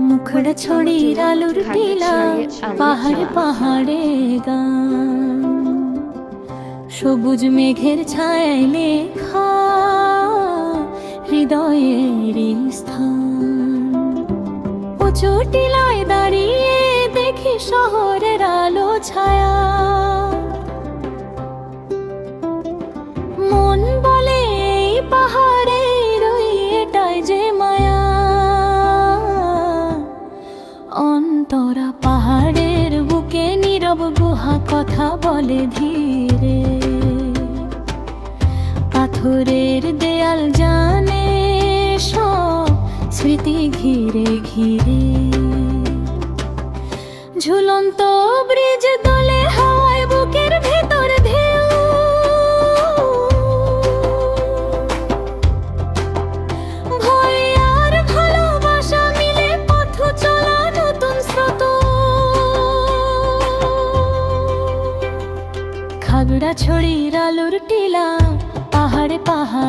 মুখড়া ছড়ির আলুর টিলা, পাহাড়ে পাহাড়ে গান, সবুজ মেঘের ছায়ায় লেখা হৃদয়ের স্থান। উঁচু টিলায় দাঁড়িয়ে দেখি শহরের আলো ছায়া, মন বলে এই পাহাড়ের ওই এটাই যে মায়া। অন্তরা পাহাড়ের বুকে নীরব গুহা কথা বলে ধীরে, পাথরের দেয়াল জানে সব স্মৃতি ঘিরে ঘিরে। ঝুলন্ত ব্রিজ দোলে হাওয়ায় বুকের ভেতর ঢেউ, ভয় আর ভালোবাসা মিলে পথ চলা নতুন স্রোত। খাগড়াছড়ির আলুর টিলা, পাহাড়ে পাহাড়